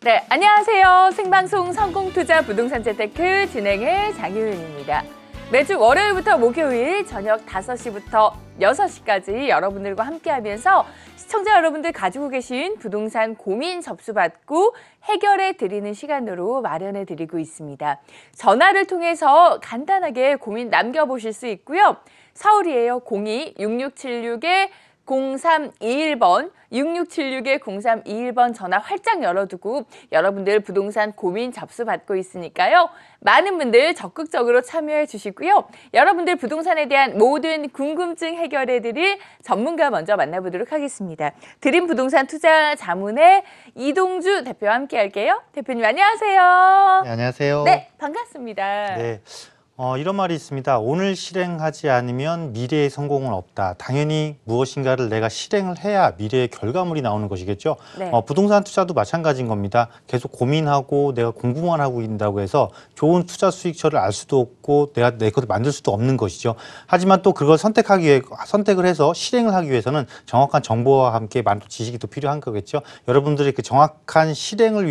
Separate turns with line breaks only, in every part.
네, 안녕하세요. 생방송 성공투자 부동산 재테크 진행의 장유은입니다. 매주 월요일부터 목요일 저녁 5시부터 6시까지 여러분들과 함께하면서 시청자 여러분들 가지고 계신 부동산 고민 접수받고 해결해 드리는 시간으로 마련해 드리고 있습니다. 전화를 통해서 간단하게 고민 남겨보실 수 있고요. 서울이에요. 02-6676-0321번 6676-0321번 전화 활짝 열어두고 여러분들 부동산 고민 접수받고 있으니까요. 많은 분들 적극적으로 참여해 주시고요. 여러분들 부동산에 대한 모든 궁금증 해결해 드릴 전문가 먼저 만나보도록 하겠습니다. 드림 부동산 투자 자문의 이동주 대표와 함께 할게요. 대표님 안녕하세요.
네, 안녕하세요.
네, 반갑습니다.
네. 이런 말이 있습니다. 오늘 실행하지 않으면 미래의 성공은 없다. 당연히 무엇인가를 내가 실행을 해야 미래의 결과물이 나오는 것이겠죠.
네.
부동산 투자도 마찬가지인 겁니다. 계속 고민하고 내가 공부만 하고 있다고 해서 좋은 투자 수익처를 알 수도 없고 내가 내 것을 만들 수도 없는 것이죠. 하지만 또 그걸 선택을 해서 실행을 하기 위해서는 정확한 정보와 함께 많은 지식이 또 필요한 거겠죠. 여러분들이 그 정확한 실행을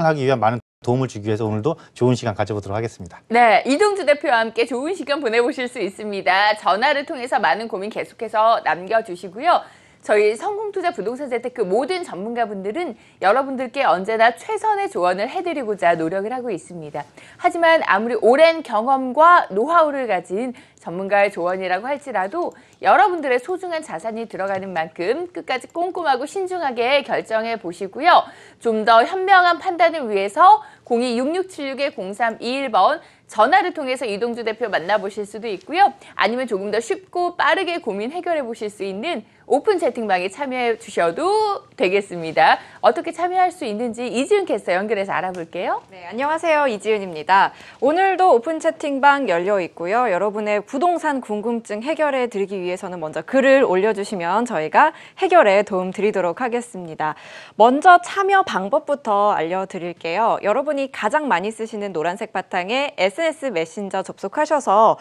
하기 위한 많은 도움을 주기 위해서 오늘도 좋은 시간 가져보도록 하겠습니다.
네, 이동주 대표와 함께 좋은 시간 보내보실 수 있습니다. 전화를 통해서 많은 고민 계속해서 남겨주시고요. 저희 성공투자 부동산 재테크 모든 전문가분들은 여러분들께 언제나 최선의 조언을 해드리고자 노력을 하고 있습니다. 하지만 아무리 오랜 경험과 노하우를 가진 전문가의 조언이라고 할지라도 여러분들의 소중한 자산이 들어가는 만큼 끝까지 꼼꼼하고 신중하게 결정해 보시고요. 좀 더 현명한 판단을 위해서 02-6676-0321번 전화를 통해서 이동주 대표 만나보실 수도 있고요. 아니면 조금 더 쉽고 빠르게 고민 해결해 보실 수 있는 오픈 채팅방에 참여해 주셔도 되겠습니다. 어떻게 참여할 수 있는지 이지은 캐스터 연결해서 알아볼게요.
네, 안녕하세요. 이지은입니다. 오늘도 오픈 채팅방 열려 있고요. 여러분의 부동산 궁금증 해결해 드리기 위해서는 먼저 글을 올려주시면 저희가 해결에 도움 드리도록 하겠습니다. 먼저 참여 방법부터 알려드릴게요. 여러분이 가장 많이 쓰시는 노란색 바탕에 SNS 메신저 접속하셔서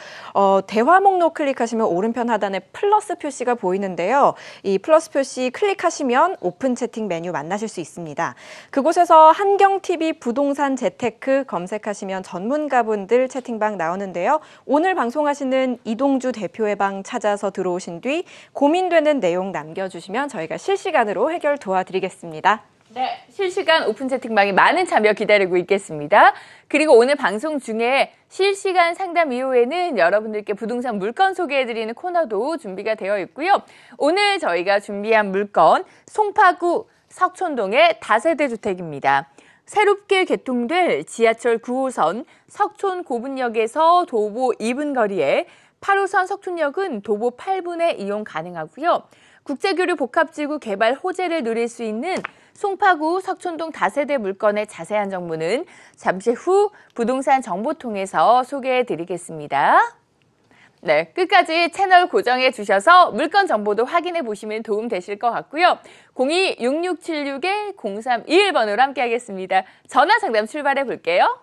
대화 목록 클릭하시면 오른편 하단에 플러스 표시가 보이는데요. 이 플러스 표시 클릭하시면 오픈 채팅 메뉴 만나실 수 있습니다. 그곳에서 한경TV 부동산 재테크 검색하시면 전문가분들 채팅방 나오는데요. 오늘 방송하시는 이동주 대표의 방 찾아서 들어오신 뒤 고민되는 내용 남겨주시면 저희가 실시간으로 해결 도와드리겠습니다.
네, 실시간 오픈 채팅방에 많은 참여 기다리고 있겠습니다. 그리고 오늘 방송 중에 실시간 상담 이후에는 여러분들께 부동산 물건 소개해드리는 코너도 준비가 되어 있고요. 오늘 저희가 준비한 물건 송파구 석촌동의 다세대 주택입니다. 새롭게 개통될 지하철 9호선 석촌 고분역에서 도보 2분 거리에 8호선 석촌역은 도보 8분에 이용 가능하고요. 국제교류 복합지구 개발 호재를 누릴 수 있는 송파구 석촌동 다세대 물건의 자세한 정보는 잠시 후 부동산 정보통에서 소개해 드리겠습니다. 네, 끝까지 채널 고정해 주셔서 물건 정보도 확인해 보시면 도움 되실 것 같고요. 02-6676-0321번으로 함께 하겠습니다. 전화 상담 출발해 볼게요.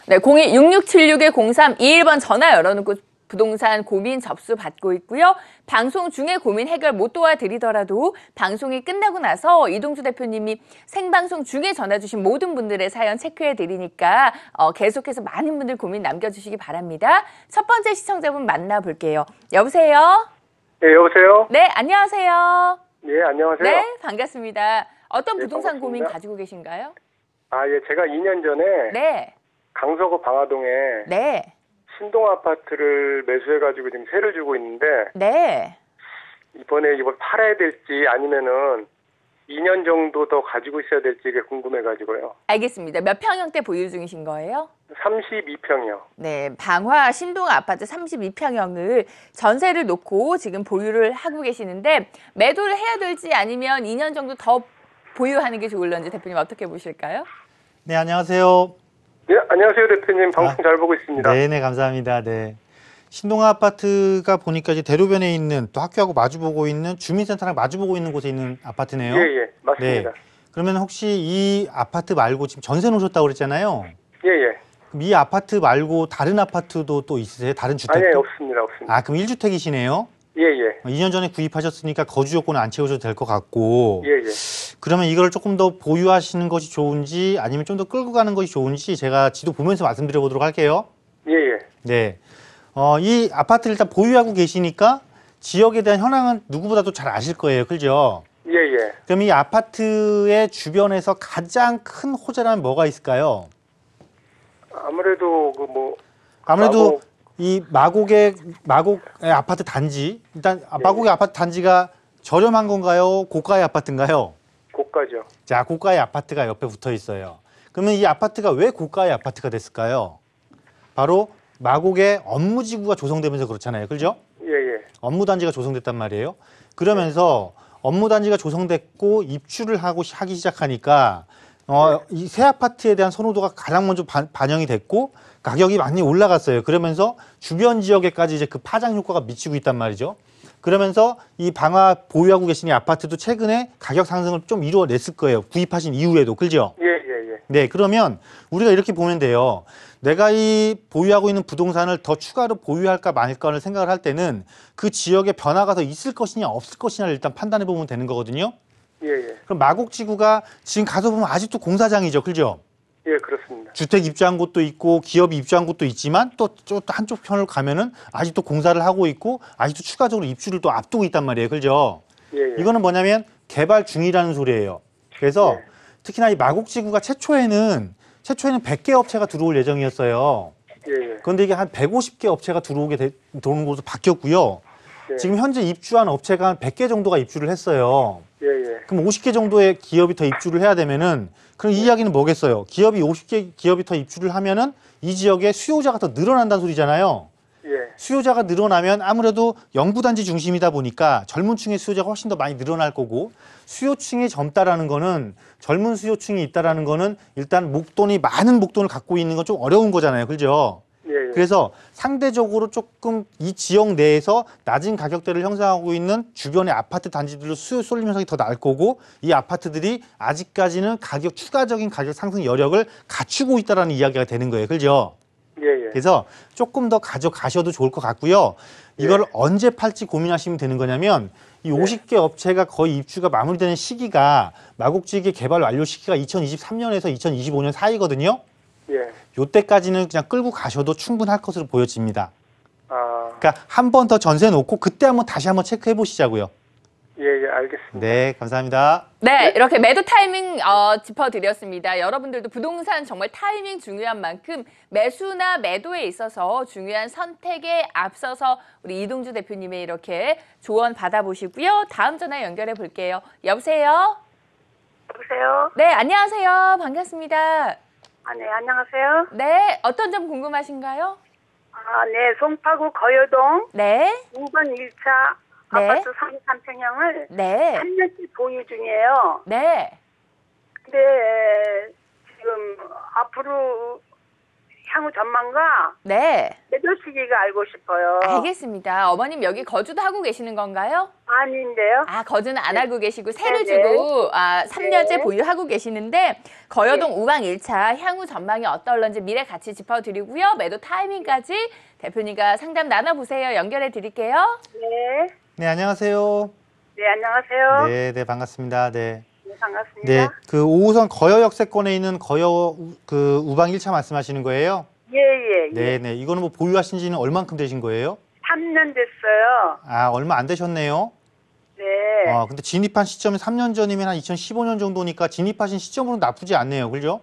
네, 02-6676-0321번 전화 열어놓고 부동산 고민 접수 받고 있고요. 방송 중에 고민 해결 못 도와드리더라도 방송이 끝나고 나서 이동주 대표님이 생방송 중에 전화 주신 모든 분들의 사연 체크해 드리니까 계속해서 많은 분들 고민 남겨주시기 바랍니다. 첫 번째 시청자분 만나볼게요. 여보세요?
네, 여보세요?
네, 안녕하세요.
네, 안녕하세요.
네, 반갑습니다. 어떤
네,
부동산
반갑습니다.
고민 가지고 계신가요?
예, 제가 2년 전에
네.
강서구 방화동에
네.
신동 아파트를 매수해가지고 지금 세를 주고 있는데
네.
이번에 이걸 팔아야 될지 아니면은 2년 정도 더 가지고 있어야 될지가 궁금해가지고요.
알겠습니다. 몇 평형대 보유 중이신 거예요?
32평이요.
네, 방화 신동 아파트 32평형을 전세를 놓고 지금 보유를 하고 계시는데 매도를 해야 될지 아니면 2년 정도 더 보유하는 게 좋을런지 대표님 어떻게 보실까요?
네, 안녕하세요.
네, 안녕하세요, 대표님. 방송 잘 보고 있습니다.
네네, 감사합니다. 네. 신동아 아파트가 보니까 이제 대로변에 있는 또 학교하고 마주보고 있는 주민센터랑 마주보고 있는 곳에 있는 아파트네요.
예, 맞습니다.
그러면 혹시 이 아파트 말고 지금 전세 놓으셨다고 그랬잖아요.
예.
그럼 이 아파트 말고 다른 아파트도 또 있으세요? 다른 주택도?
아니, 없습니다.
아, 그럼 1주택이시네요?
예.
2년 전에 구입하셨으니까 거주 요건은 안 채우셔도 될 것 같고.
예.
그러면 이걸 조금 더 보유하시는 것이 좋은지 아니면 좀 더 끌고 가는 것이 좋은지 제가 지도 보면서 말씀드려 보도록 할게요.
예.
네. 이 아파트를 일단 보유하고 계시니까 지역에 대한 현황은 누구보다도 잘 아실 거예요. 그죠?
예.
그럼 이 아파트의 주변에서 가장 큰 호재라면 뭐가 있을까요?
아무래도
아무래도 이 마곡의 아파트 단지, 일단 마곡의 아파트 단지가 저렴한 건가요? 고가의 아파트인가요?
고가죠.
자, 고가의 아파트가 옆에 붙어 있어요. 그러면 이 아파트가 왜 고가의 아파트가 됐을까요? 바로 마곡의 업무지구가 조성되면서 그렇잖아요. 그죠?
예.
업무단지가 조성됐단 말이에요. 그러면서 업무단지가 조성됐고 입주를 하기 시작하니까 이 새 아파트에 대한 선호도가 가장 먼저 반영이 됐고 가격이 많이 올라갔어요. 그러면서 주변 지역에까지 이제 그 파장 효과가 미치고 있단 말이죠. 그러면서 이 방화 보유하고 계신 이 아파트도 최근에 가격 상승을 좀 이루어냈을 거예요. 구입하신 이후에도. 그죠?
예.
네, 그러면 우리가 이렇게 보면 돼요. 내가 이 보유하고 있는 부동산을 더 추가로 보유할까 말까를 생각을 할 때는 그 지역에 변화가 더 있을 것이냐 없을 것이냐를 일단 판단해 보면 되는 거거든요.
예.
그럼 마곡지구가 지금 가서 보면 아직도 공사장이죠. 그죠?
예, 그렇습니다.
주택 입주한 곳도 있고 기업이 입주한 곳도 있지만 또 한쪽 편을 가면은 아직도 공사를 하고 있고 아직도 추가적으로 입주를 또 앞두고 있단 말이에요. 그죠?
예.
이거는 뭐냐면 개발 중이라는 소리예요. 그래서 특히나 이 마곡지구가 최초에는 100개 업체가 들어올 예정이었어요.
예.
그런데 이게 한 150개 업체가 들어오는 곳으로 바뀌었고요.
예.
지금 현재 입주한 업체가 한 100개 정도가 입주를 했어요.
예.
그럼 50개 정도의 기업이 더 입주를 해야 되면은 그럼 이 이야기는 뭐겠어요? 기업이 50개 기업이 더 입주를 하면은 이 지역에 수요자가 더 늘어난다는 소리잖아요.
예.
수요자가 늘어나면 아무래도 영부단지 중심이다 보니까 젊은 층의 수요자가 훨씬 더 많이 늘어날 거고 수요층이 젊다라는 거는 젊은 수요층이 있다라는 거는 일단 많은 목돈을 갖고 있는 건 좀 어려운 거잖아요. 그죠?
예.
그래서 상대적으로 조금 이 지역 내에서 낮은 가격대를 형성하고 있는 주변의 아파트 단지들로 수요 쏠림 현상이 더 날 거고 이 아파트들이 아직까지는 추가적인 가격 상승 여력을 갖추고 있다라는 이야기가 되는 거예요. 그죠?
예.
그래서 조금 더 가져가셔도 좋을 것 같고요. 이걸 언제 팔지 고민하시면 되는 거냐면 이 50개 업체가 거의 입주가 마무리되는 시기가 마곡지구의 개발 완료 시기가 2023년에서 2025년 사이거든요.
예.
요때까지는 그냥 끌고 가셔도 충분할 것으로 보여집니다.
아,
그러니까 한 번 더 전세 놓고 그때 다시 한번 체크해 보시자고요.
예, 알겠습니다.
네, 감사합니다.
네, 이렇게 매도 타이밍 짚어드렸습니다. 여러분들도 부동산 정말 타이밍 중요한 만큼 매수나 매도에 있어서 중요한 선택에 앞서서 우리 이동주 대표님의 이렇게 조언 받아보시고요. 다음 전화 연결해 볼게요. 여보세요?
여보세요?
네, 안녕하세요. 반갑습니다.
네, 안녕하세요.
네, 어떤 점 궁금하신가요?
네, 송파구 거여동
네,
5번 1차
네.
아파트 33평형을
네,
3년째 보유 중이에요.
네.
근데 지금 앞으로 향후 전망과
네,
매도 시기가 알고 싶어요.
알겠습니다. 어머님 여기 거주도 하고 계시는 건가요?
아닌데요?
아, 거주는 안 하고 계시고 새로
네.
주고 3년째
네.
보유하고 계시는데 거여동 5방 1차 향후 전망이 어떨런지 미래 같이 짚어드리고요. 매도 타이밍까지 대표님과 상담 나눠보세요. 연결해 드릴게요.
네.
네, 안녕하세요.
네, 안녕하세요.
네, 네, 반갑습니다. 네.
네, 반갑습니다.
네, 그 5호선 거여역세권에 있는 그 우방 1차 말씀하시는 거예요?
예.
네, 네. 이거는 뭐 보유하신 지는 얼만큼 되신 거예요?
3년 됐어요.
아, 얼마 안 되셨네요.
네.
근데 진입한 시점이 3년 전이면 한 2015년 정도니까 진입하신 시점으로는 나쁘지 않네요. 그죠?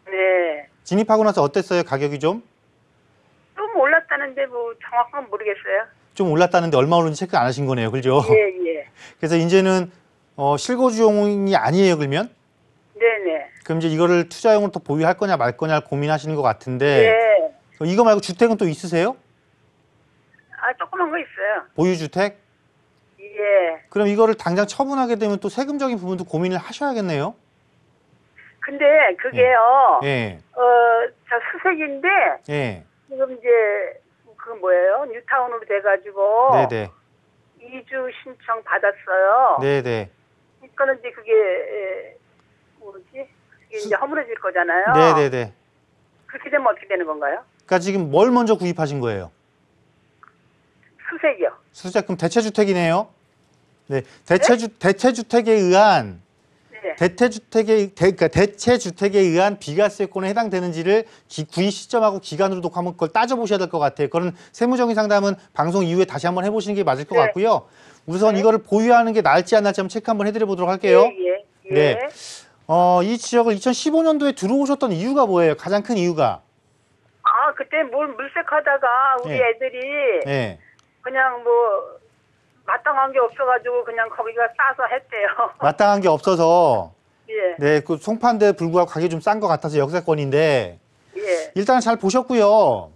네.
진입하고 나서 어땠어요? 가격이 좀
좀 올랐다는데 뭐 정확한 모르겠어요.
올랐다는데 얼마 오르는지 체크 안 하신 거네요. 그죠?
예.
그래서 이제는 실거주용이 아니에요, 그러면?
네네.
그럼 이제 이거를 투자용으로 또 보유할 거냐 말 거냐 고민하시는 것 같은데
네.
이거 말고 주택은 또 있으세요?
조그만 거 있어요.
보유주택?
예.
그럼 이거를 당장 처분하게 되면 또 세금적인 부분도 고민을 하셔야겠네요.
근데 그게요.
예,
저 수색인데
예.
지금 이제 그 뭐예요? 뉴타운으로 돼가지고
네네.
이주 신청 받았어요.
네네.
그러니까 이제 그게 뭐지? 그게 이제 허물어질 거잖아요.
네네네.
그렇게 되면 어떻게 되는 건가요?
그러니까 지금 뭘 먼저 구입하신 거예요?
수색이요.
수색 그럼 대체주택이네요. 네, 대체주택에 의한
네.
그러니까 대체주택에 의한 비과세권에 해당되는지를 구입 시점하고 기간으로도 한번 그걸 따져보셔야 될 것 같아요. 그런 세무적인 상담은 방송 이후에 다시 한번 해보시는 게 맞을 것
네.
같고요. 우선
네.
이거를 보유하는 게 나을지 안 나을지 한번 체크 한번 해드려 보도록 할게요.
예.
네. 이 지역을 2015년도에 들어오셨던 이유가 뭐예요? 가장 큰 이유가?
아, 그때 물색하다가 우리
네.
애들이
네.
그냥 뭐 마땅한 게 없어가지고 그냥 거기가 싸서 했대요.
마땅한 게 없어서
예.
네, 그 송파인데 불구하고 가격이 좀 싼 것 같아서 역세권인데
예.
일단 잘 보셨고요.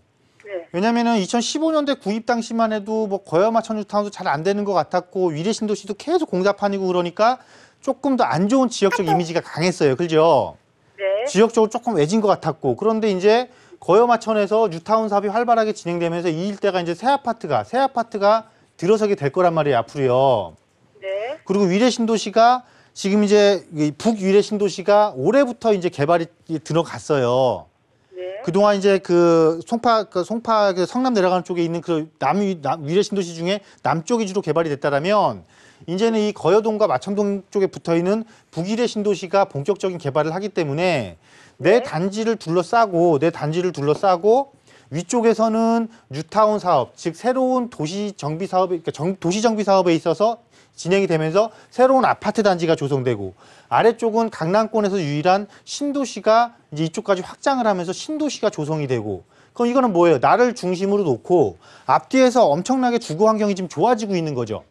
네.
왜냐면은 2015년대 구입 당시만 해도 뭐 거여마 천주타운도 잘 안 되는 것 같았고 위례신도시도 계속 공사판이고 그러니까 조금 더 안 좋은 지역적 이미지가 강했어요. 그죠?
네.
지역적으로 조금 외진 것 같았고 그런데 이제 거여마천에서 뉴타운 사업이 활발하게 진행되면서 이 일대가 이제 새 아파트가 들어서게 될 거란 말이에요. 앞으로요.
네.
그리고 위례신도시가 지금 이제 북위례신도시가 올해부터 이제 개발이 들어갔어요.
네.
그동안 이제 그 송파 그 성남 내려가는 쪽에 있는 그 위례신도시 중에 남쪽이 주로 개발이 됐다라면 이제는 이 거여동과 마천동 쪽에 붙어 있는 북위례신도시가 본격적인 개발을 하기 때문에 내 단지를 둘러싸고 위쪽에서는 뉴타운 사업, 즉 새로운 도시 정비 사업에 도시 정비 사업에 있어서 진행이 되면서 새로운 아파트 단지가 조성되고 아래쪽은 강남권에서 유일한 신도시가 이제 이쪽까지 확장을 하면서 신도시가 조성이 되고 그럼 이거는 뭐예요? 나를 중심으로 놓고 앞뒤에서 엄청나게 주거 환경이 지금 좋아지고 있는 거죠.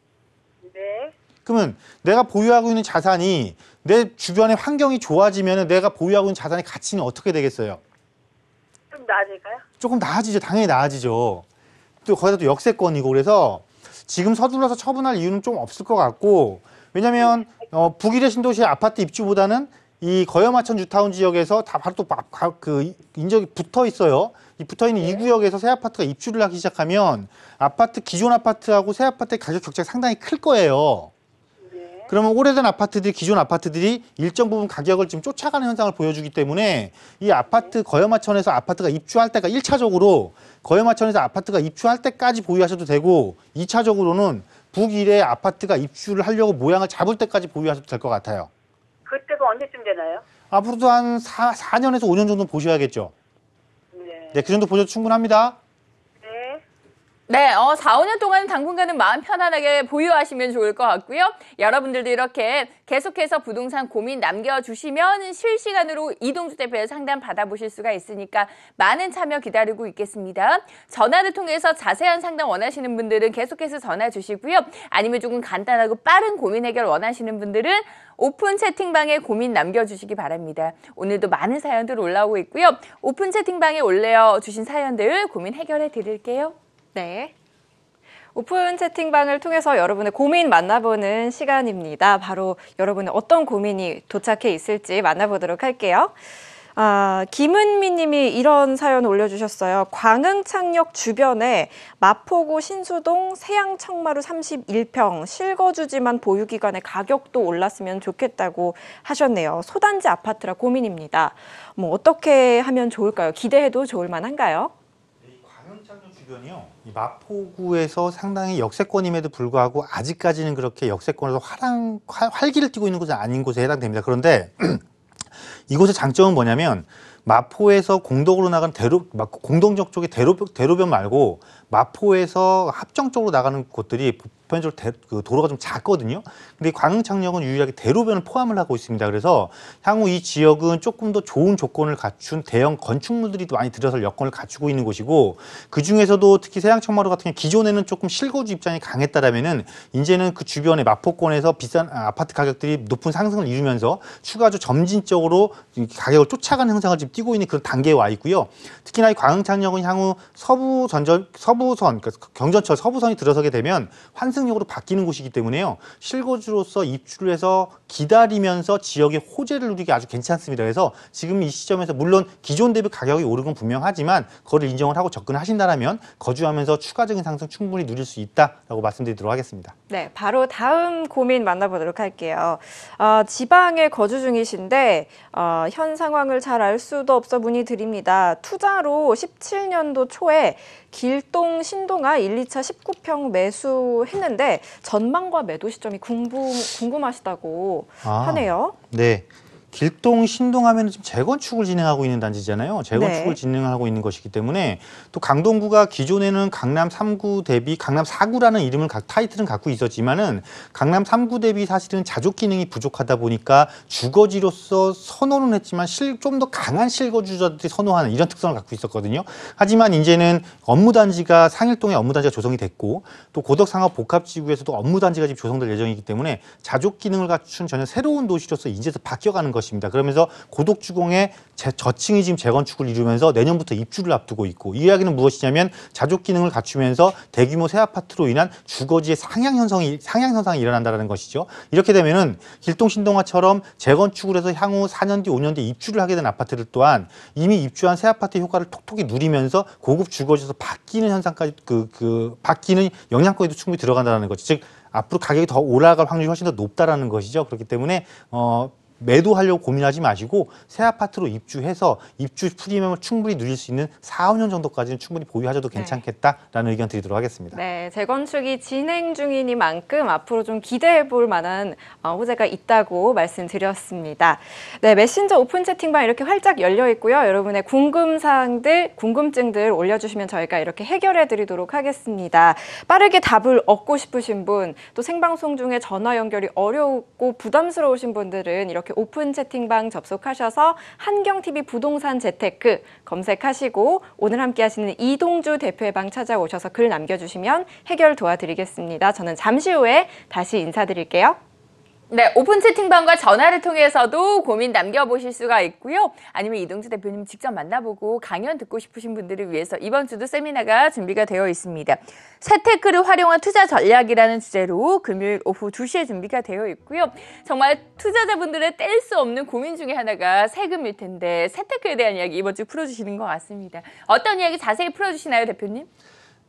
네.
그러면 내가 보유하고 있는 자산이 내 주변의 환경이 좋아지면 내가 보유하고 있는 자산의 가치는 어떻게 되겠어요?
좀 나아질까요?
조금 나아지죠. 당연히 나아지죠. 또 거기다 또 역세권이고 그래서 지금 서둘러서 처분할 이유는 좀 없을 것 같고 왜냐하면 북위례 신도시의 아파트 입주보다는 이 거여마천 뉴타운 지역에서 다 바로 또 그 인적이 붙어 있어요. 이 붙어 있는 이 구역에서 새 아파트가 입주를 하기 시작하면 기존 아파트하고 새 아파트의 가격 격차가 상당히 클 거예요. 그러면 오래된 기존 아파트들이 일정 부분 가격을 지금 쫓아가는 현상을 보여주기 때문에 이 아파트 거여마천에서 아파트가 입주할 때가 1차적으로 거여마천에서 아파트가 입주할 때까지 보유하셔도 되고 2차적으로는 북일에 아파트가 입주를 하려고 모양을 잡을 때까지 보유하셔도 될 것 같아요.
그때가 언제쯤 되나요?
앞으로도 한 4년에서 5년 정도 보셔야겠죠.
네.
네, 그 정도 보셔도 충분합니다.
네.
네, 4, 5년 동안 당분간은 마음 편안하게 보유하시면 좋을 것 같고요. 여러분들도 이렇게 계속해서 부동산 고민 남겨주시면 실시간으로 이동주택별 상담 받아보실 수가 있으니까 많은 참여 기다리고 있겠습니다. 전화를 통해서 자세한 상담 원하시는 분들은 계속해서 전화 주시고요. 아니면 조금 간단하고 빠른 고민 해결 원하시는 분들은 오픈 채팅방에 고민 남겨주시기 바랍니다. 오늘도 많은 사연들 올라오고 있고요. 오픈 채팅방에 올려주신 사연들 고민 해결해 드릴게요.
네. 오픈 채팅방을 통해서 여러분의 고민 만나보는 시간입니다. 바로 여러분의 어떤 고민이 도착해 있을지 만나보도록 할게요. 김은미 님이 이런 사연 올려주셨어요. 광흥창역 주변에 마포구 신수동 세양청마루 31평 실거주지만 보유기간에 가격도 올랐으면 좋겠다고 하셨네요. 소단지 아파트라 고민입니다. 어떻게 하면 좋을까요? 기대해도 좋을 만한가요?
광흥창역 주변이요. 이 마포구에서 상당히 역세권임에도 불구하고 아직까지는 그렇게 역세권에서 활기를 띠고 있는 곳은 아닌 곳에 해당됩니다. 그런데 이곳의 장점은 뭐냐면 마포에서 공덕으로 나가는 공동역 쪽의 대로변 말고 마포에서 합정 쪽으로 나가는 곳들이 보편적으로 도로가 좀 작거든요. 근데 광흥창역은 유일하게 대로변을 포함을 하고 있습니다. 그래서 향후 이 지역은 조금 더 좋은 조건을 갖춘 대형 건축물들이 많이 들어설 여건을 갖추고 있는 곳이고 그 중에서도 특히 세양청마루 같은 경우 기존에는 조금 실거주 입장이 강했다라면은 이제는 그 주변에 마포권에서 비싼 아파트 가격들이 높은 상승을 이루면서 추가적으로 점진적으로 가격을 쫓아가는 현상을 지금 띄고 있는 그런 단계에 와 있고요. 특히나 이 광흥창역은 향후 서부선, 그러니까 경전철 서부선이 들어서게 되면 환승 상승력으로 바뀌는 곳이기 때문에요. 실거주로서 입주를 해서 기다리면서 지역의 호재를 누리기 아주 괜찮습니다. 그래서 지금 이 시점에서 물론 기존 대비 가격이 오른 건 분명하지만 그거를 인정을 하고 접근을 하신다면 거주하면서 추가적인 상승 충분히 누릴 수 있다라고 말씀드리도록 하겠습니다.
네, 바로 다음 고민 만나보도록 할게요. 지방에 거주 중이신데 현 상황을 잘 알 수도 없어 문의드립니다. 투자로 17년도 초에 길동 신동아 1, 2차 19평 매수했는데 전망과 매도 시점이 궁금하시다고 하네요.
네. 길동 신동하면 지금 재건축을 진행하고 있는 단지잖아요. 재건축을
네.
진행하고 있는 것이기 때문에 또 강동구가 기존에는 강남 3구 대비 강남 4구라는 이름을 타이틀은 갖고 있었지만은 강남 3구 대비 사실은 자족 기능이 부족하다 보니까 주거지로서 선호는 했지만 좀 더 강한 실거주자들이 선호하는 이런 특성을 갖고 있었거든요. 하지만 이제는 업무단지가 상일동에 업무단지가 조성이 됐고 또 고덕상업 복합지구에서도 업무단지가 지금 조성될 예정이기 때문에 자족 기능을 갖춘 전혀 새로운 도시로서 인제서 바뀌어가는 것입니다. 그러면서 고덕주공의 저층이 지금 재건축을 이루면서 내년부터 입주를 앞두고 있고 이 이야기는 무엇이냐면 자족 기능을 갖추면서 대규모 새 아파트로 인한 주거지의 상향 현상이 일어난다는 것이죠. 이렇게 되면은 길동 신동아처럼 재건축을 해서 향후 4년 뒤, 5년 뒤 입주를 하게 된 아파트들 또한 이미 입주한 새 아파트 효과를 톡톡히 누리면서 고급 주거지에서 바뀌는 현상까지 바뀌는 영향권에도 충분히 들어간다는 거죠. 즉 앞으로 가격이 더 올라갈 확률이 훨씬 더 높다라는 것이죠. 그렇기 때문에 매도하려고 고민하지 마시고 새 아파트로 입주해서 입주 프리미엄을 충분히 누릴 수 있는 4, 5년 정도까지는 충분히 보유하셔도 괜찮겠다라는 의견 드리도록 하겠습니다.
네, 재건축이 진행 중이니만큼 앞으로 좀 기대해 볼 만한 호재가 있다고 말씀드렸습니다. 네, 메신저 오픈 채팅방 이렇게 활짝 열려 있고요. 여러분의 궁금사항들, 궁금증들 올려주시면 저희가 이렇게 해결해 드리도록 하겠습니다. 빠르게 답을 얻고 싶으신 분, 또 생방송 중에 전화 연결이 어렵고 부담스러우신 분들은 이렇게 오픈 채팅방 접속하셔서 한경TV 부동산 재테크 검색하시고 오늘 함께 하시는 이동주 대표의 방 찾아오셔서 글 남겨주시면 해결 도와드리겠습니다. 저는 잠시 후에 다시 인사드릴게요.
네, 오픈 채팅방과 전화를 통해서도 고민 남겨보실 수가 있고요. 아니면 이동주 대표님 직접 만나보고 강연 듣고 싶으신 분들을 위해서 이번 주도 세미나가 준비가 되어 있습니다. 재테크를 활용한 투자 전략이라는 주제로 금요일 오후 2시에 준비가 되어 있고요. 정말 투자자분들의 뗄 수 없는 고민 중에 하나가 세금일 텐데 재테크에 대한 이야기 이번 주 풀어주시는 것 같습니다. 어떤 이야기 자세히 풀어주시나요, 대표님?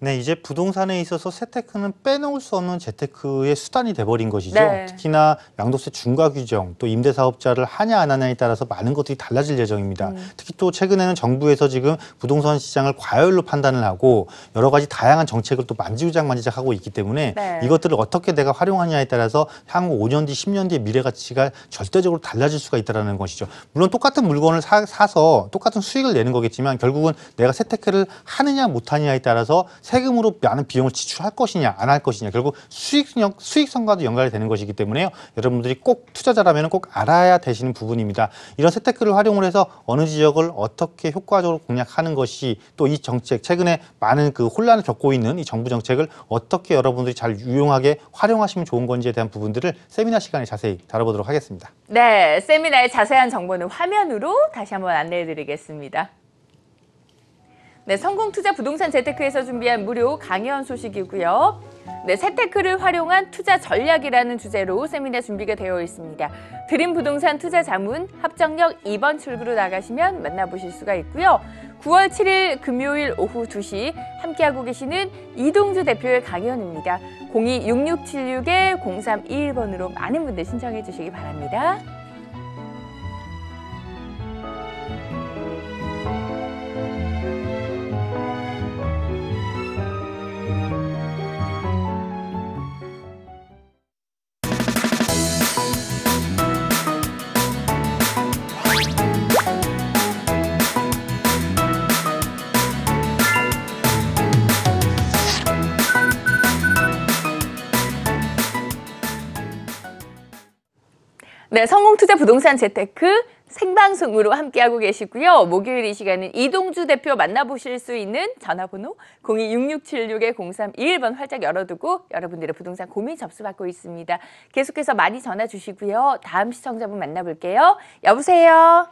네, 이제 부동산에 있어서 재테크는 빼놓을 수 없는 재테크의 수단이 돼버린 것이죠.
네.
특히나 양도세 중과 규정, 또 임대사업자를 하냐 안 하냐에 따라서 많은 것들이 달라질 예정입니다. 특히 또 최근에는 정부에서 지금 부동산 시장을 과열로 판단을 하고 여러 가지 다양한 정책을 또 만지작 하고 있기 때문에
네.
이것들을 어떻게 내가 활용하냐에 따라서 향후 5년 뒤, 10년 뒤의 미래 가치가 절대적으로 달라질 수가 있다는 것이죠. 물론 똑같은 물건을 사서 똑같은 수익을 내는 거겠지만 결국은 내가 재테크를 하느냐 못하느냐에 따라서 세금으로 많은 비용을 지출할 것이냐 안 할 것이냐 결국 수익성과도 연관이 되는 것이기 때문에요. 여러분들이 꼭 투자자라면 꼭 알아야 되시는 부분입니다. 이런 재테크를 활용을 해서 어느 지역을 어떻게 효과적으로 공략하는 것이 또 이 정책 최근에 많은 혼란을 겪고 있는 이 정부 정책을 어떻게 여러분들이 잘 유용하게 활용하시면 좋은 건지에 대한 부분들을 세미나 시간에 자세히 다뤄보도록 하겠습니다.
네, 세미나의 자세한 정보는 화면으로 다시 한번 안내해 드리겠습니다. 네, 성공투자 부동산 재테크에서 준비한 무료 강연 소식이고요. 네, 재테크를 활용한 투자 전략이라는 주제로 세미나 준비가 되어 있습니다. 드림 부동산 투자 자문 합정역 2번 출구로 나가시면 만나보실 수가 있고요. 9월 7일 금요일 오후 2시 함께하고 계시는 이동주 대표의 강연입니다. 02-6676-0321번으로 많은 분들 신청해 주시기 바랍니다. 네, 성공투자 부동산 재테크 생방송으로 함께하고 계시고요. 목요일 이 시간은 이동주 대표 만나보실 수 있는 전화번호 02-6676-0321번 활짝 열어두고 여러분들의 부동산 고민 접수받고 있습니다. 계속해서 많이 전화 주시고요. 다음 시청자분 만나볼게요. 여보세요?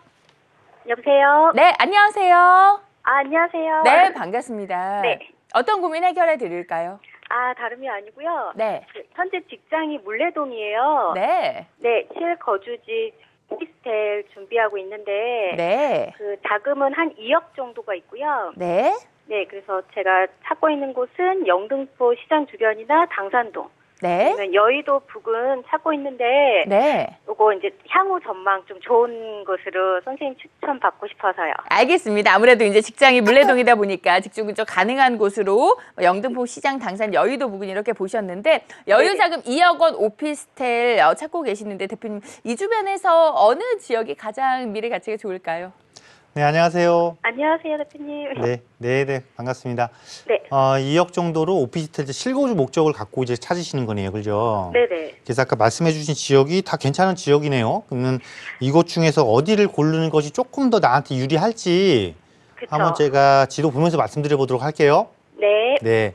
여보세요?
네, 안녕하세요.
안녕하세요.
네, 반갑습니다.
네.
어떤 고민 해결해 드릴까요?
다름이 아니고요.
네.
현재 직장이 물레동이에요.
네.
네, 실거주지 오피스텔 준비하고 있는데
네.
그 자금은 한 2억 정도가 있고요.
네.
네, 그래서 제가 찾고 있는 곳은 영등포 시장 주변이나 당산동,
네.
아니면 여의도 부근 찾고 있는데
네.
요거 이제 향후 전망 좀 좋은 곳으로 선생님 추천 받고 싶어서요.
알겠습니다. 아무래도 이제 직장이 물레동이다 보니까 직주 근처 가능한 곳으로 영등포 시장 당산 여의도 부근 이렇게 보셨는데 여유 자금 2억 원 오피스텔 찾고 계시는데 대표님 이 주변에서 어느 지역이 가장 미래 가치가 좋을까요?
네, 안녕하세요.
안녕하세요, 대표님.
네, 반갑습니다.
네.
2억 정도로 오피스텔 실거주 목적을 갖고 이제 찾으시는 거네요, 그죠?
네네.
그래서 아까 말씀해주신 지역이 다 괜찮은 지역이네요. 그러면 이곳 중에서 어디를 고르는 것이 조금 더 나한테 유리할지
그쵸.
한번 제가 지도 보면서 말씀드려 보도록 할게요.
네.
네.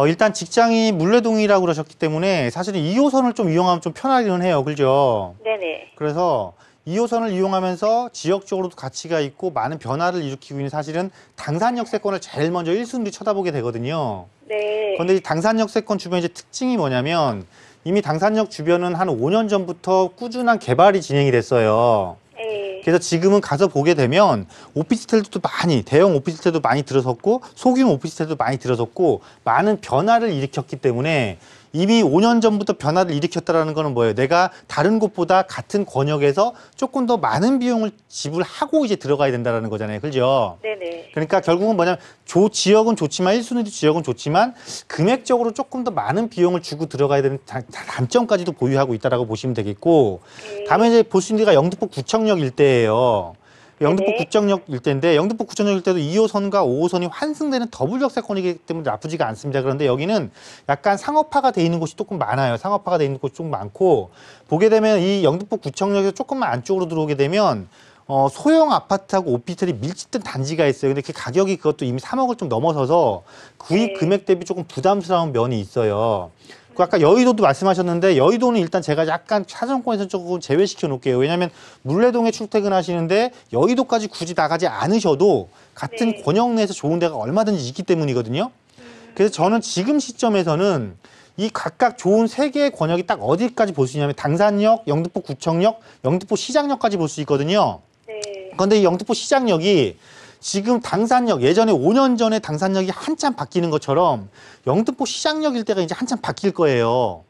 일단 직장이 물레동이라고 그러셨기 때문에 사실은 2호선을 좀 이용하면 좀 편하기는 해요, 그죠?
네네.
그래서 2호선을 이용하면서 지역적으로도 가치가 있고 많은 변화를 일으키고 있는 사실은 당산역세권을 제일 먼저 1순위로 쳐다보게 되거든요.
네.
그런데 이 당산역세권 주변의 이제 특징이 뭐냐면 이미 당산역 주변은 한 5년 전부터 꾸준한 개발이 진행이 됐어요.
네.
그래서 지금은 가서 보게 되면 오피스텔도 많이, 대형 오피스텔도 많이 들어섰고 소규모 오피스텔도 많이 들어섰고 많은 변화를 일으켰기 때문에 이미 5년 전부터 변화를 일으켰다는 거는 뭐예요? 내가 다른 곳보다 같은 권역에서 조금 더 많은 비용을 지불하고 이제 들어가야 된다는 거잖아요. 그죠?
네네.
그러니까 결국은 뭐냐면 지역은 좋지만 1순위 지역은 좋지만 금액적으로 조금 더 많은 비용을 주고 들어가야 되는 단점까지도 보유하고 있다라고 보시면 되겠고 다음에 이제 보시는 데가 영등포 구청역 일대예요. 영등포
네네.
구청역 일대인데 영등포 구청역 일대도 2호선과 5호선이 환승되는 더블 역세권이기 때문에 나쁘지가 않습니다. 그런데 여기는 약간 상업화가 돼 있는 곳이 조금 많아요. 상업화가 돼 있는 곳이 조금 많고 보게 되면 이 영등포 구청역에서 조금만 안쪽으로 들어오게 되면 소형 아파트하고 오피스텔이 밀집된 단지가 있어요. 근데 그 가격이 그것도 이미 3억을 좀 넘어서서 구입 금액 대비 조금 부담스러운 면이 있어요. 그 아까 여의도도 말씀하셨는데 여의도는 일단 제가 약간 사정권에서 조금 제외시켜 놓을게요. 왜냐하면 물레동에 출퇴근하시는데 여의도까지 굳이 나가지 않으셔도 같은 권역 내에서 좋은 데가 얼마든지 있기 때문이거든요. 그래서 저는 지금 시점에서는 이 각각 좋은 세 개의 권역이 딱 어디까지 볼 수 있냐면 당산역, 영등포 구청역, 영등포 시장역까지 볼 수 있거든요.
네.
그런데 이 영등포 시장역이 지금 당산역, 예전에 5년 전에 당산역이 한참 바뀌는 것처럼 영등포 시장역 일대가 이제 한참 바뀔 거예요.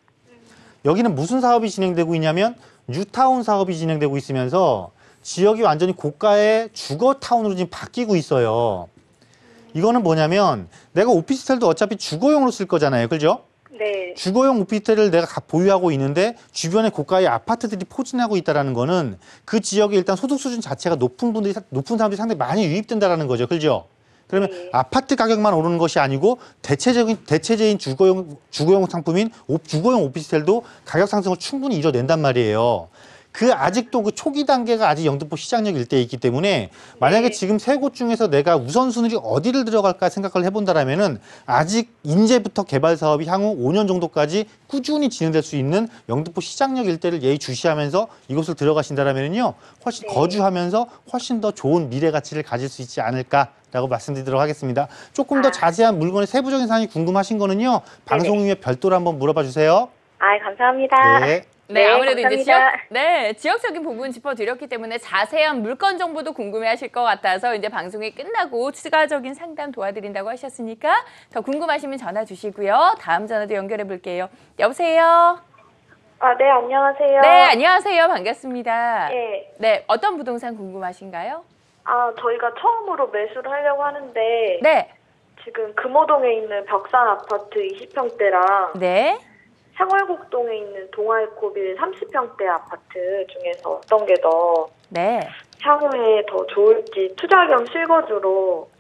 여기는 무슨 사업이 진행되고 있냐면 뉴타운 사업이 진행되고 있으면서 지역이 완전히 고가의 주거타운으로 지금 바뀌고 있어요. 이거는 뭐냐면 내가 오피스텔도 어차피 주거용으로 쓸 거잖아요. 그죠?
네.
주거용 오피스텔을 내가 보유하고 있는데 주변에 고가의 아파트들이 포진하고 있다는 거는 그 지역에 일단 소득 수준 자체가 높은 사람들이 상당히 많이 유입된다는 거죠. 그죠? 그러면 아파트 가격만 오르는 것이 아니고 대체적인 주거용 상품인 주거용 오피스텔도 가격 상승을 충분히 이뤄낸단 말이에요. 아직도 그 초기 단계가 아직 영등포 시장역 일대에 있기 때문에 만약에 지금 세 곳 중에서 내가 우선순위를 어디를 들어갈까 생각을 해본다라면은 아직 인제부터 개발 사업이 향후 5년 정도까지 꾸준히 진행될 수 있는 영등포 시장역 일대를 예의주시하면서 이곳을 들어가신다라면은요 훨씬 거주하면서 훨씬 더 좋은 미래 가치를 가질 수 있지 않을까라고 말씀드리도록 하겠습니다. 조금 더 자세한 물건의 세부적인 사항이 궁금하신 거는요 방송 후에 별도로 한번 물어봐 주세요.
감사합니다.
네.
네, 아무래도
감사합니다.
이제 지역적인 부분 짚어드렸기 때문에 자세한 물건 정보도 궁금해하실 것 같아서 이제 방송이 끝나고 추가적인 상담 도와드린다고 하셨으니까 더 궁금하시면 전화 주시고요. 다음 전화도 연결해 볼게요. 여보세요.
네, 안녕하세요.
네, 안녕하세요. 반갑습니다.
네.
네, 어떤 부동산 궁금하신가요?
저희가 처음으로 매수를 하려고 하는데
네,
지금 금호동에 있는 벽산 아파트 20평대랑
네.
상월곡동에 있는 동아에코빌 30평대 아파트 중에서 어떤 게 더
네.
향후에 더 좋을지 투자 겸 실거주로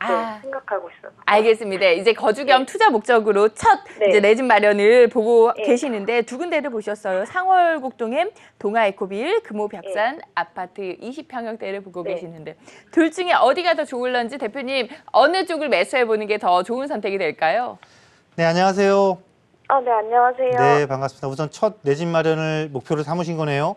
생각하고 있어요.
알겠습니다. 이제 거주 겸 투자 목적으로 첫 이제 내 집 마련을 보고 계시는데 두 군데를 보셨어요. 상월곡동의 동아에코빌, 금호벽산 아파트 20평형대를 보고 계시는데 둘 중에 어디가 더 좋을런지 대표님 어느 쪽을 매수해 보는 게 더 좋은 선택이 될까요?
네, 안녕하세요.
네, 안녕하세요.
네, 반갑습니다. 우선 첫 내 집 마련을 목표로 삼으신 거네요.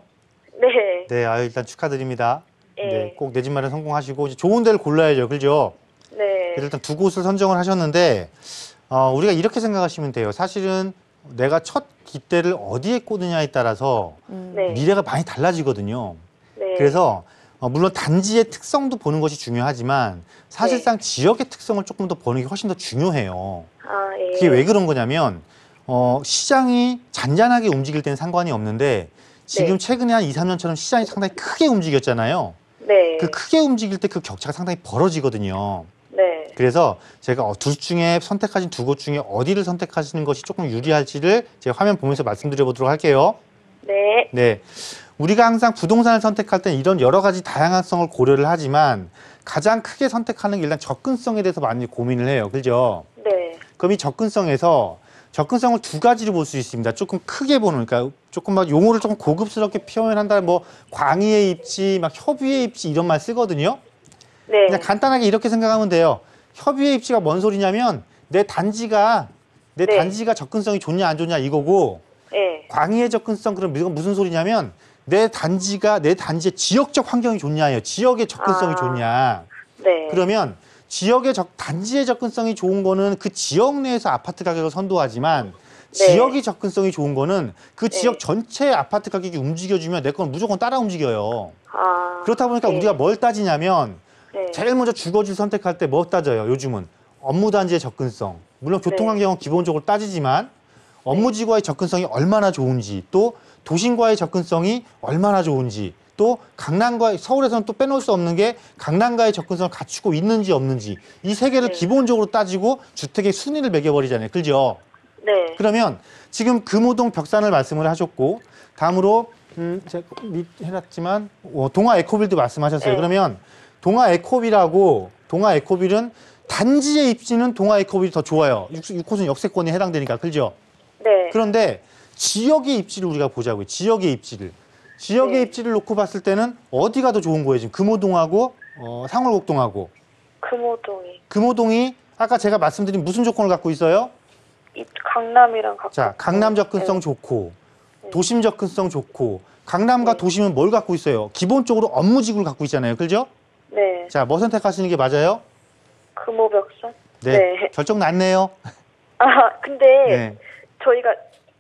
네.
네, 일단 축하드립니다. 네, 꼭 내 집 마련 성공하시고 이제 좋은 데를 골라야죠, 그죠?
네.
일단 두 곳을 선정을 하셨는데 우리가 이렇게 생각하시면 돼요. 사실은 내가 첫 깃대를 어디에 꽂느냐에 따라서
네.
미래가 많이 달라지거든요.
네.
그래서 물론 단지의 특성도 보는 것이 중요하지만 사실상 지역의 특성을 조금 더 보는 게 훨씬 더 중요해요.
아, 예.
그게 왜 그런 거냐면 시장이 잔잔하게 움직일 때는 상관이 없는데 지금
네.
최근에 한 2, 3년처럼 시장이 상당히 크게 움직였잖아요.
네.
그 크게 움직일 때 그 격차가 상당히 벌어지거든요.
네.
그래서 제가 둘 중에 선택하신 두 곳 중에 어디를 선택하시는 것이 조금 유리할지를 제가 화면 보면서 말씀드려 보도록 할게요.
네.
네. 우리가 항상 부동산을 선택할 때 이런 여러 가지 다양성을 고려를 하지만 가장 크게 선택하는 게 일단 접근성에 대해서 많이 고민을 해요. 그죠?
네.
그럼 이 접근성을 두 가지로 볼 수 있습니다. 조금 크게 보는, 그러니까 조금 막 용어를 조금 고급스럽게 표현한다면 뭐 광의의 입지, 막 협의의 입지 이런 말 쓰거든요.
네.
그냥 간단하게 이렇게 생각하면 돼요. 협의의 입지가 뭔 소리냐면 내 단지가
네.
접근성이 좋냐 안 좋냐 이거고
네.
광의의 접근성 그럼 이건 무슨 소리냐면 내 단지의 지역적 환경이 좋냐예요. 지역의 접근성이 좋냐.
네.
그러면 단지의 접근성이 좋은 거는 그 지역 내에서 아파트 가격을 선도하지만
네.
지역의 접근성이 좋은 거는 그 지역
네.
전체의 아파트 가격이 움직여주면 내 건 무조건 따라 움직여요.
아.
그렇다 보니까
네.
우리가 뭘 따지냐면
네.
제일 먼저 주거지를 선택할 때 뭐 따져요? 요즘은 업무단지의 접근성. 물론 교통환경은 기본적으로 따지지만 업무지구와의 접근성이 얼마나 좋은지 또 도심과의 접근성이 얼마나 좋은지 또 서울에서는 또 빼놓을 수 없는 게 강남과의 접근성을 갖추고 있는지 없는지 이 세 개를
네.
기본적으로 따지고 주택의 순위를 매겨버리잖아요. 그죠?
네.
그러면 지금 금호동 벽산을 말씀을 하셨고 다음으로 제가 해놨지만 동아 에코빌도 말씀하셨어요.
네.
그러면 동아 에코빌은 단지의 입지는 동아 에코빌이 더 좋아요. 6호선 역세권에 해당되니까 그죠?
네.
그런데 지역의 입지를 우리가 보자고요. 지역의
네.
입지를 놓고 봤을 때는 어디가 더 좋은 거예요? 지금 금호동하고 상월곡동하고.
금호동이
아까 제가 말씀드린 무슨 조건을 갖고 있어요?
강남이랑 가깝고.
자, 강남 접근성 좋고 도심 접근성 좋고 강남과
네.
도심은 뭘 갖고 있어요? 기본적으로 업무지구를 갖고 있잖아요. 그죠?
네.
자, 뭐 선택하시는 게 맞아요?
금호벽산?
네.
네.
결정 났네요.
아, 근데
네.
저희가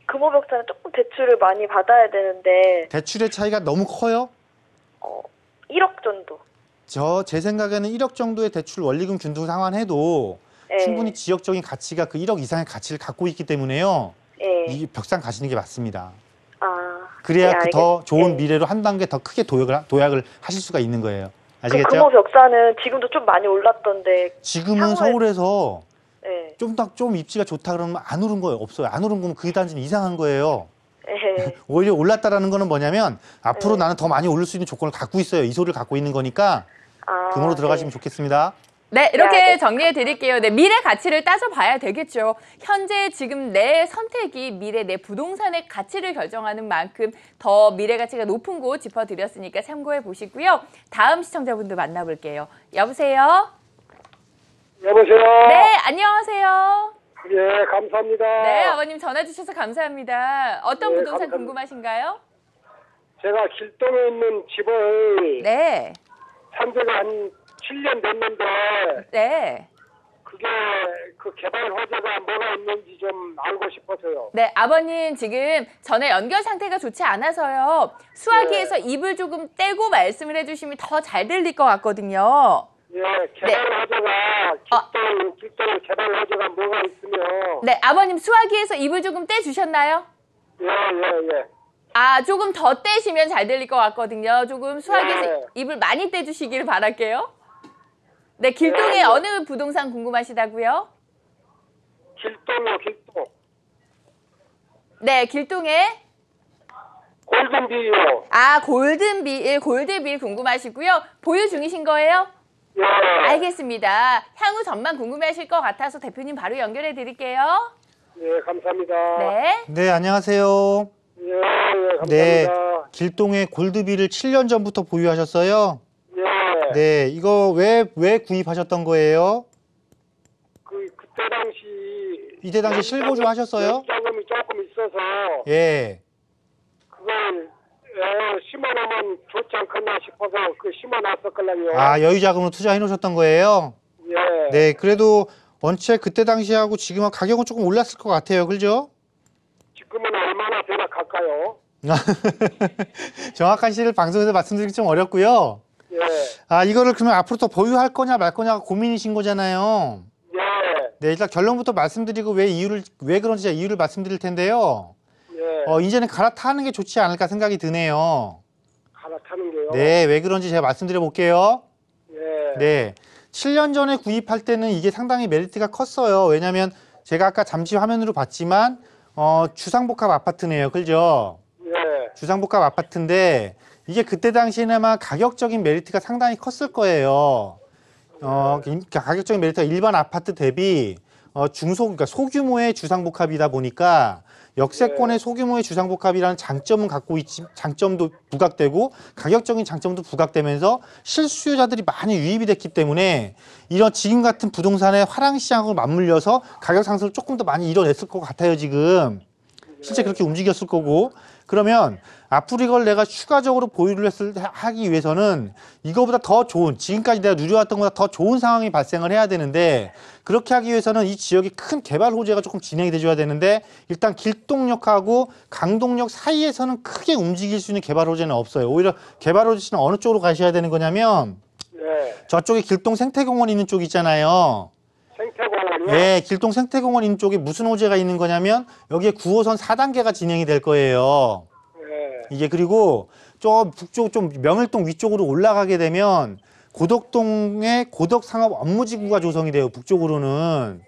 금호벽산은 조금 대출을 많이 받아야 되는데
대출의 차이가 너무 커요?
1억 정도.
제 생각에는 1억 정도의 대출 원리금 균등 상환해도
네.
충분히 지역적인 가치가 그 1억 이상의 가치를 갖고 있기 때문에요.
네.
이 벽산 가시는 게 맞습니다.
아.
그래야
네,
더 좋은
네.
미래로 한 단계 더 크게 도약을 하실 수가 있는 거예요.
그
아시겠죠?
금호벽산은 지금도 좀 많이 올랐던데.
지금은
향후에-
서울에서
네.
좀 입지가 좋다 그러면 안 오른 거예요. 없어요. 안 오른 거면 그 단지는 이상한 거예요.
네.
오히려 올랐다라는 거는 뭐냐면 앞으로
네.
나는 더 많이 오를 수 있는 조건을 갖고 있어요. 이 소리를 갖고 있는 거니까
아,
금으로 들어가시면
네.
좋겠습니다.
네, 이렇게
알겠습니다.
정리해 드릴게요. 네, 미래 가치를 따져봐야 되겠죠. 현재 지금 내 선택이 미래 내 부동산의 가치를 결정하는 만큼 더 미래 가치가 높은 곳 짚어드렸으니까 참고해 보시고요. 다음 시청자분들 만나볼게요. 여보세요?
여보세요.
네, 안녕하세요.
예, 감사합니다.
네, 아버님 전화 주셔서 감사합니다. 어떤
네,
부동산
감사합니다.
궁금하신가요?
제가 길동에 있는 집을
네,
산 지가 한 7년 됐는데
네.
그게 그 개발 호재가 뭐가 있는지 좀 알고 싶어서요.
네, 아버님 지금 전에 연결 상태가 좋지 않아서요. 수화기에서 입을 조금 떼고 말씀을 해주시면 더 잘 들릴 것 같거든요.
예, 개발 호재가 길동 개발 호재가 뭐가 있으면
네, 아버님 수화기에서 입을 조금 떼주셨나요?
예.
아, 조금 더 떼시면 잘 들릴 것 같거든요. 조금 수화기에서
네.
입을 많이 떼주시기를 바랄게요. 네, 길동에
네.
어느 부동산 궁금하시다고요?
길동.
네, 길동에
골든비요.
골드빌 궁금하시고요. 보유 중이신 거예요?
예.
알겠습니다. 향후 전망 궁금해하실 것 같아서 대표님 바로 연결해 드릴게요.
예, 감사합니다.
네.
네, 안녕하세요.
예, 감사합니다.
네, 길동의 골드비를 7년 전부터 보유하셨어요?
예.
네, 이거 왜 구입하셨던 거예요?
그때 당시
이때 당시 실거주 하셨어요?
자금이 조금 있어서
예.
그걸 심어놓으면 좋지 않겠나 싶어서 심어놨었거든요.
아, 여유 자금으로 투자해 놓으셨던 거예요?
예.
네, 그래도 원체 그때 당시하고 지금하고 가격은 조금 올랐을 것 같아요. 그죠?
지금은 얼마나 되나 갈까요?
정확한 시를 방송에서 말씀드리기 좀 어렵고요.
예,
아, 이거를 그러면 앞으로 더 보유할 거냐 말 거냐가 고민이신 거잖아요.
예,
네, 일단 결론부터 말씀드리고 왜 그런지 제가 이유를 말씀드릴 텐데요.
예.
이제는 갈아타는 게 좋지 않을까 생각이 드네요.
갈아타는 게요?
네, 왜 그런지 제가 말씀드려 볼게요.
예,
네. 7년 전에 구입할 때는 이게 상당히 메리트가 컸어요. 왜냐면 제가 아까 잠시 화면으로 봤지만, 주상복합 아파트네요. 그죠?
예,
주상복합 아파트인데, 이게 그때 당시에는 아마 가격적인 메리트가 상당히 컸을 거예요. 가격적인 메리트가 일반 아파트 대비, 그러니까 소규모의 주상복합이다 보니까, 역세권의 소규모의 주상복합이라는 장점은 장점도 부각되고 가격적인 장점도 부각되면서 실수요자들이 많이 유입이 됐기 때문에 이런 지금 같은 부동산의 화랑시장으로 맞물려서 가격 상승을 조금 더 많이 이뤄냈을 것 같아요, 지금. 실제 그렇게 움직였을 거고. 그러면 앞으로 이걸 내가 추가적으로 보유를 하기 위해서는 이거보다 더 좋은, 지금까지 내가 누려왔던 것보다 더 좋은 상황이 발생을 해야 되는데, 그렇게 하기 위해서는 이 지역에 큰 개발 호재가 조금 진행이 돼줘야 되는데, 일단 길동역하고 강동역 사이에서는 크게 움직일 수 있는 개발 호재는 없어요. 오히려 개발 호재는 어느 쪽으로 가셔야 되는 거냐면,
예.
저쪽에 길동 생태공원 있는 쪽 있잖아요.
생태공원이요?
네, 길동 생태공원 있는 쪽에 무슨 호재가 있는 거냐면 여기에 9호선 4단계가 진행이 될 거예요.
예,
이게 그리고 좀 북쪽 좀 명일동 위쪽으로 올라가게 되면 고덕동의 고덕상업 업무지구가 조성이 돼요. 북쪽으로는.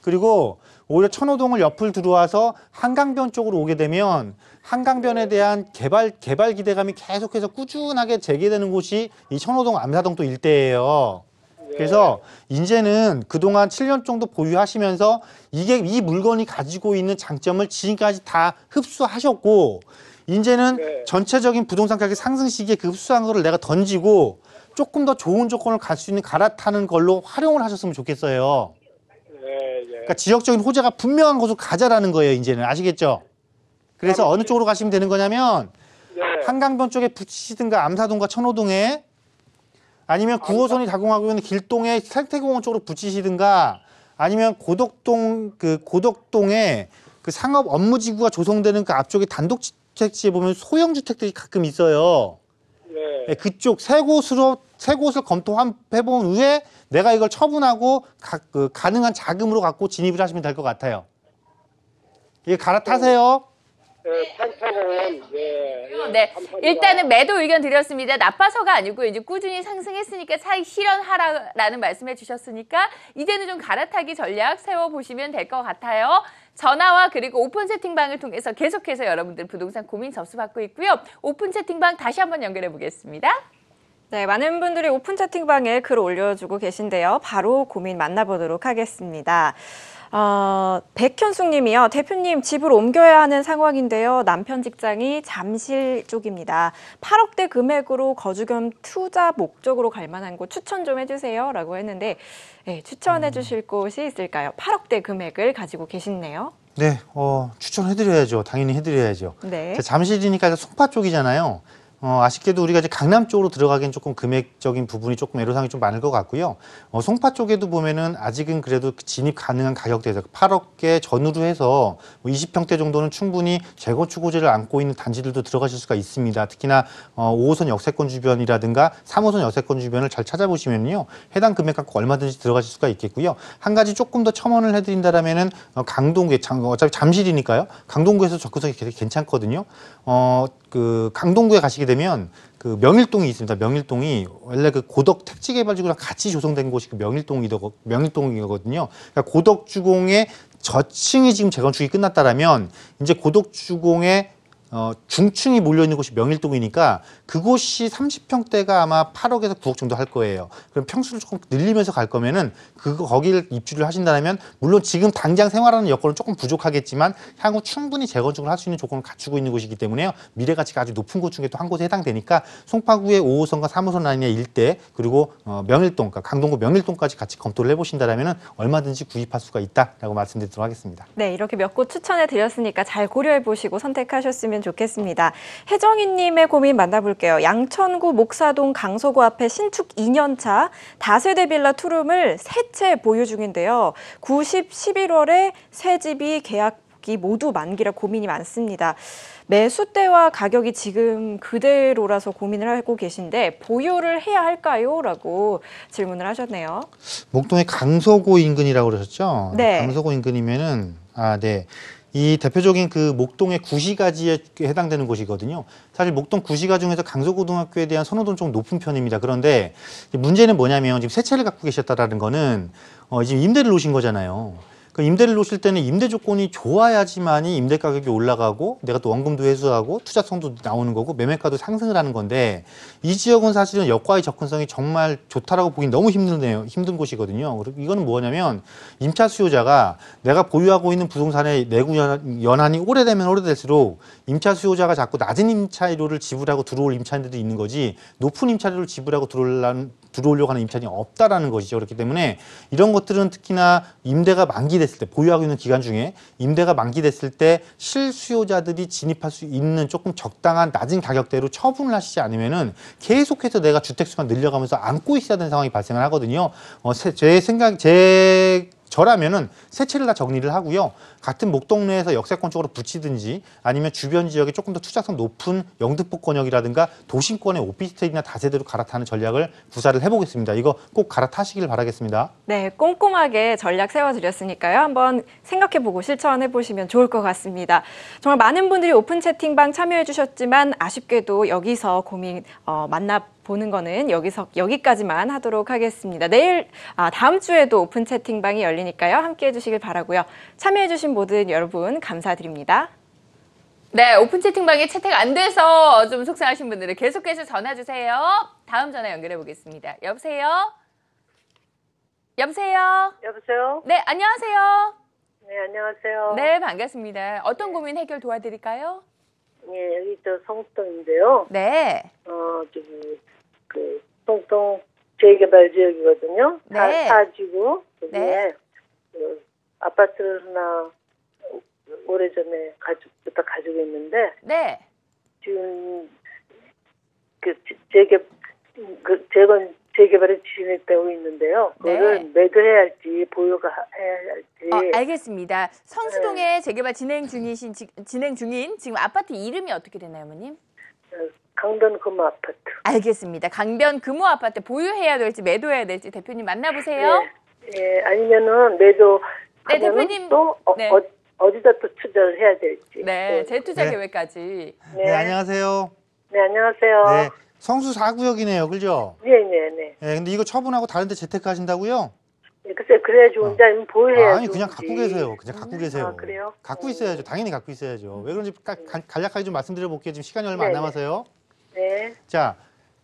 그리고 오히려 천호동을 옆을 들어와서 한강변 쪽으로 오게 되면 한강변에 대한 개발 기대감이 계속해서 꾸준하게 재개되는 곳이 이 천호동 암사동 또 일대예요. 그래서 이제는 그동안 7년 정도 보유하시면서 이 물건이 가지고 있는 장점을 지금까지 다 흡수하셨고, 이제는
네.
전체적인 부동산 가격 상승 시기에 그 흡수한 거를 내가 던지고 조금 더 좋은 조건을 갈 수 있는 갈아타는 걸로 활용을 하셨으면 좋겠어요.
예, 예.
그러니까 지역적인 호재가 분명한 곳으로 가자라는 거예요, 이제는. 아시겠죠? 그래서 어느 쪽으로 가시면 되는 거냐면
예.
한강변 쪽에 붙이시든가 암사동과 천호동에, 아니면 9호선이 가공하고 있는 길동의 생태공원 쪽으로 붙이시든가, 아니면 고덕동에 그 상업 업무지구가 조성되는 그 앞쪽에 단독주택지에 보면 소형주택들이 가끔 있어요.
예.
네, 그쪽 세 곳을 검토해본 후에 내가 이걸 처분하고 가능한 자금으로 갖고 진입을 하시면 될 것 같아요. 이게 갈아타세요.
예, 생태공원. 예, 예.
네,
감사합니다.
일단은 매도 의견 드렸습니다. 나빠서가 아니고 이제 꾸준히 상승했으니까 차익 실현하라라는 말씀해 주셨으니까 이제는 좀 갈아타기 전략 세워보시면 될 것 같아요. 전화와 그리고 오픈 채팅방을 통해서 계속해서 여러분들 부동산 고민 접수받고 있고요. 오픈 채팅방 다시 한번 연결해 보겠습니다.
네, 많은 분들이 오픈 채팅방에 글 올려주고 계신데요. 바로 고민 만나보도록 하겠습니다. 백현숙 님이요. 대표님, 집을 옮겨야 하는 상황인데요. 남편 직장이 잠실 쪽입니다. 8억대 금액으로 거주 겸 투자 목적으로 갈 만한 곳 추천 좀 해주세요. 라고 했는데, 네, 추천해 주실 곳이 있을까요? 8억대 금액을 가지고 계시네요.
네, 추천해드려야죠. 당연히 해드려야죠.
네.
잠실이니까 송파 쪽이잖아요. 아쉽게도 우리가 이제 강남 쪽으로 들어가기엔 조금 금액적인 부분이 조금 애로사항이 좀 많을 것 같고요. 송파 쪽에도 보면은 아직은 그래도 진입 가능한 가격대에서 8억개 전후로 해서 20평대 정도는 충분히 재건축 호재를 안고 있는 단지들도 들어가실 수가 있습니다. 특히나 5호선 역세권 주변이라든가 3호선 역세권 주변을 잘 찾아보시면요, 해당 금액 갖고 얼마든지 들어가실 수가 있겠고요. 한 가지 조금 더 첨언을 해드린다라면은 강동구에, 어차피 잠실이니까요. 강동구에서 접근성이 되게 괜찮거든요. 그 강동구에 가시게 되면 그 명일동이 있습니다. 명일동이 원래 그 고덕 택지개발지구랑 같이 조성된 곳이 그 명일동이거든요. 그러니까 고덕주공의 저층이 지금 재건축이 끝났다라면 이제 고덕주공의 중층이 몰려있는 곳이 명일동이니까 그곳이 30평대가 아마 8억에서 9억 정도 할 거예요. 그럼 평수를 조금 늘리면서 갈 거면은 거기를 입주를 하신다면, 물론 지금 당장 생활하는 여건은 조금 부족하겠지만 향후 충분히 재건축을 할 수 있는 조건을 갖추고 있는 곳이기 때문에요. 미래 가치가 아주 높은 곳 중에 또 한 곳에 해당되니까 송파구의 5호선과 3호선 라인의 일대, 그리고 명일동, 그러니까 강동구 명일동까지 같이 검토를 해보신다면은 얼마든지 구입할 수가 있다라고 말씀드리도록 하겠습니다.
네, 이렇게 몇 곳 추천해 드렸으니까 잘 고려해 보시고 선택하셨으면 주셨으면 좋겠습니다. 혜정희님의 고민 만나볼게요. 양천구 목사동 강서구 앞에 신축 2년차 다세대 빌라 투룸을 세 채 보유 중인데요. 90, 11월에 새 집이 계약이 모두 만기라 고민이 많습니다. 매수대와 가격이 지금 그대로라서 고민을 하고 계신데 보유를 해야 할까요? 라고 질문을 하셨네요.
목동의 강서구 인근이라고 그러셨죠?
네.
강서구 인근이면은 네. 이 대표적인 그 목동의 구시가지에 해당되는 곳이거든요. 사실 목동 구시가 중에서 강서고등학교에 대한 선호도는 좀 높은 편입니다. 그런데 문제는 뭐냐면 지금 세 채를 갖고 계셨다라는 거는 지금 임대를 놓으신 거잖아요. 그 임대를 놓으실 때는 임대 조건이 좋아야지만이 임대 가격이 올라가고 내가 또 원금도 회수하고 투자성도 나오는 거고 매매가도 상승을 하는 건데 이 지역은 사실은 역과의 접근성이 정말 좋다라고 보긴 너무 힘든 곳이거든요. 그리고 이거는 뭐냐면 임차 수요자가 내가 보유하고 있는 부동산의 내구 연한이 오래되면 오래될수록 임차 수요자가 자꾸 낮은 임차료를 지불하고 들어올 임차인들도 있는 거지 높은 임차료를 지불하고 들어오려고 하는 임차인이 없다라는 것이죠. 그렇기 때문에 이런 것들은 특히나 임대가 만기됐을 때 보유하고 있는 기간 중에 임대가 만기됐을 때 실수요자들이 진입할 수 있는 조금 적당한 낮은 가격대로 처분을 하시지 않으면은 계속해서 내가 주택수가 늘려가면서 안고 있어야 되는 상황이 발생을 하거든요. 저라면은 세 채를 다 정리를 하고요. 같은 목동 내에서 역세권 쪽으로 붙이든지 아니면 주변 지역에 조금 더 투자성 높은 영등포권역이라든가 도심권의 오피스텔이나 다세대로 갈아타는 전략을 구사를 해보겠습니다. 이거 꼭 갈아타시길 바라겠습니다.
네, 꼼꼼하게 전략 세워드렸으니까요. 한번 생각해보고 실천해보시면 좋을 것 같습니다. 정말 많은 분들이 오픈 채팅방 참여해주셨지만 아쉽게도 여기서 고민 만나보는 거는 여기까지만 하도록 하겠습니다. 다음 주에도 오픈 채팅방이 열리니까요. 함께해 주시길 바라고요. 참여해 주신 모든 여러분 감사드립니다.
네, 오픈 채팅방에 채택 안 돼서 좀 속상하신 분들은 계속해서 전화 주세요. 다음 전화 연결해 보겠습니다. 여보세요? 여보세요?
여보세요?
네, 안녕하세요.
네, 안녕하세요.
네, 반갑습니다. 어떤 고민 해결 도와드릴까요?
예, 여기 송동인데요.
네.
송동 재개발 지역이거든요.
네.
4지구. 거기에
네.
아파트를 하나 오래전에 가지고 있는데,
네.
지금 재개발이 진행되고 있는데요. 그거를
네.
매도해야 할지 보유가 해야 할지.
알겠습니다. 성수동에 재개발 진행 중인 지금 아파트 이름이 어떻게 되나요, 어머님?
강변 금호 아파트.
알겠습니다. 강변 금호 아파트 보유해야 될지 매도해야 될지 대표님 만나보세요.
예, 아니면은 매도
네, 대표님.
또
네.
어디다 또 투자를 해야 될지.
네, 재투자
네.
계획까지.
네, 안녕하세요.
네, 안녕하세요.
네, 성수 4구역이네요. 그죠?
네.
네, 근데 이거 처분하고 다른 데 재테크하신다고요?
네, 글쎄 그래야 좋은지 아니면 보유해야
아니,
좋은지.
그냥 갖고 계세요. 그냥 갖고 계세요.
아, 그래요?
갖고 있어야죠. 당연히 갖고 있어야죠. 왜 그런지 간략하게 좀 말씀드려 볼게요. 지금 시간이 얼마 안
네네.
남아서요.
네.
자,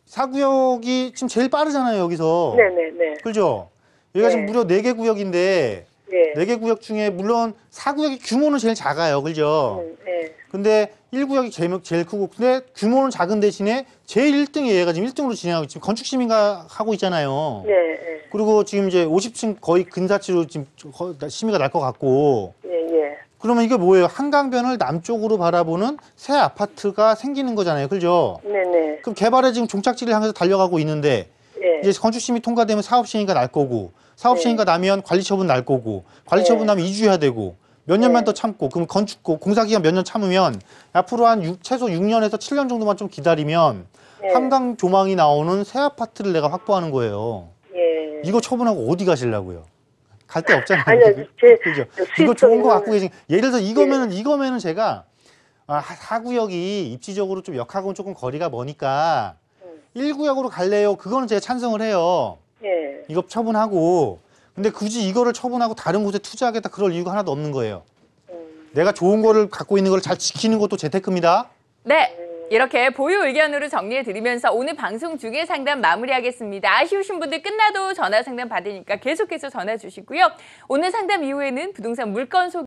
4구역이 지금 제일 빠르잖아요, 여기서.
네네네.
그죠? 여기가 지금
네.
무려 4개 구역인데
네.
4개 구역 중에 물론 4구역이 규모는 제일 작아요. 그죠?
네.
근데 1구역이 제일 크고 근데 규모는 작은 대신에 제일 1등이 얘가 지금 1등으로 진행하고 지금 건축 시민가 하고 있잖아요.
네. 네.
그리고 지금 이제 50층 거의 근사치로 지금 심의가 날 것 같고
예.
그러면 이게 뭐예요? 한강변을 남쪽으로 바라보는 새 아파트가 생기는 거잖아요. 그죠?
네네.
그럼 개발에 지금 종착지를 향해서 달려가고 있는데
예.
이제 건축 심의 통과되면 사업 시행이 날 거고 사업 시행이 나면 관리 처분 날 거고 관리 처분 나면 이주해야 되고 몇 년만 더 참고 그럼 공사 기간 몇 년 참으면 앞으로 한 최소 6년에서 7년 정도만 좀 기다리면 한강 조망이 나오는 새 아파트를 내가 확보하는 거예요.
예.
이거 처분하고 어디 가시려고요? 갈 데 없잖아요.
아니요,
그죠? 이거 좋은 거 갖고 계신. 예를 들어서 이거면은 제가 4구역이 입지적으로 좀 역하고는 조금 거리가 머니까 1구역으로 갈래요. 그거는 제가 찬성을 해요.
예.
이거 처분하고. 근데 굳이 이거를 처분하고 다른 곳에 투자하겠다 그럴 이유가 하나도 없는 거예요. 내가 좋은 거를 갖고 있는 걸 잘 지키는 것도 재테크입니다.
네. 이렇게 보유 의견으로 정리해드리면서 오늘 방송 중에 상담 마무리하겠습니다. 아쉬우신 분들 끝나도 전화 상담 받으니까 계속해서 전화 주시고요. 오늘 상담 이후에는 부동산 물건 소개